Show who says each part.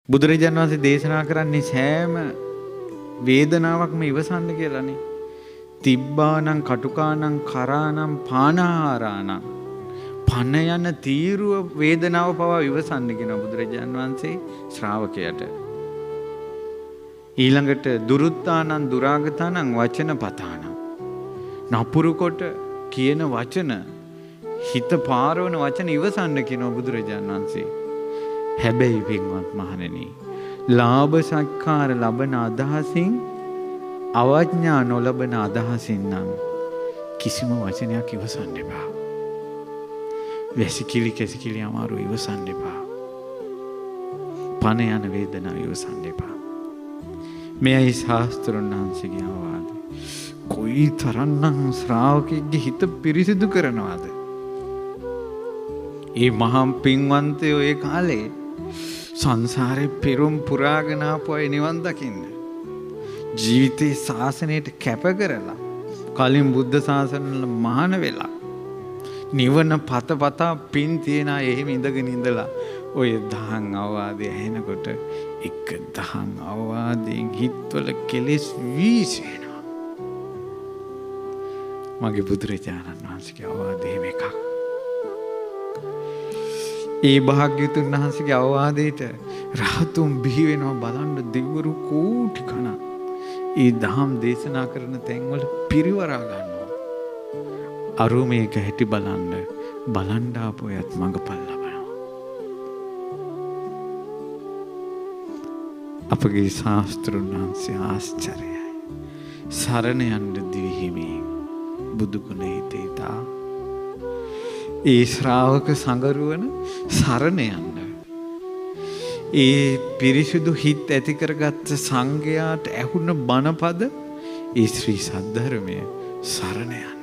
Speaker 1: බුදුරජාණන් වහන්සේ දේශනා කරන්නේ සෑම වේදනාවක්ම ඉවසන්න කියලානේ. තිබ්බානම් කටුකානම් කරානම් පානාහාරානම් පන යන තීරුව වේදනාව පවා ඉවසන්න කියන බුදුරජාණන් වහන්සේ ශ්‍රාවකයට. ඊළඟට දුරුත්තානම් දුරාගතානම් වචන පතානම් නපුරු කොට කියන වචන හිත පාරවන වචන ඉවසන්න කියන බුදුරජාණන් වහන්සේ. හැබැයි පින්වත් මහණෙනි, ලාභ සත්කාර ලබන අදහසින් අවඥා නොලබන අදහසින් නම් කිසිම වචනයක් ඉවසන්න එපා. වැසිකිලි කැසිකිලි අමාරු ඉවසන්න එපා. පන යන වේදනාව ඉවසන්න එපා. මෙයයි ශාස්ත්‍රඥ වහන්සේගේ අවවාදය. කොයි තරම්නම් ශ්‍රාවකෙක්ගේ හිත පිරිසිදු කරනවද? ඒ මහා පින්වන්තයෝ ඒ කාලේ සංසාරේ පෙරම් පුරාගෙන ආපු අය නිවන් දකින්න ජීවිතේ ශාසනයට කැප කරලා කලින් බුද්ධ ශාසනවල මහාන වෙලා නිවන පතපතා පින් තියන අය එහෙම ඉඳගෙන ඉඳලා ඔය දහම් අවවාදය ඇහෙනකොට එක දහම් අවවාදයෙන් හිතවල කෙලෙස් වීසෙනවා. මගේ බුදුරජාණන් වහන්සේගේ අවවාදය මේක. ඒ භාග්‍යවතුන් වහන්සේගේ අවවාදයට රහතුන් බිහි වෙනවා බලන්න දෙවිවරු කෝටි ගණන්. ඒ දහම් දේශනා කරන තැන්වල පිරිවරා ගන්නවා. අරුමේක හැටි බලන්න ආපුවයත් මඟපල් ලබනවා. අපගේ ශාස්ත්‍රඥ වහන්සේ ආශ්චර්යයි. සරණ යන්න දිවිහිමි බුදු ගුණ හිතේතා. ඒ ශ්‍රාවක සංගරුවන සරණ යන්න. ඒ පිරිසිදු හිත් ඇති කරගත්ත සංඝයාට ඇහුණ බණපද ඒ ශ්‍රී සද්ධර්මය සරණ යන්න.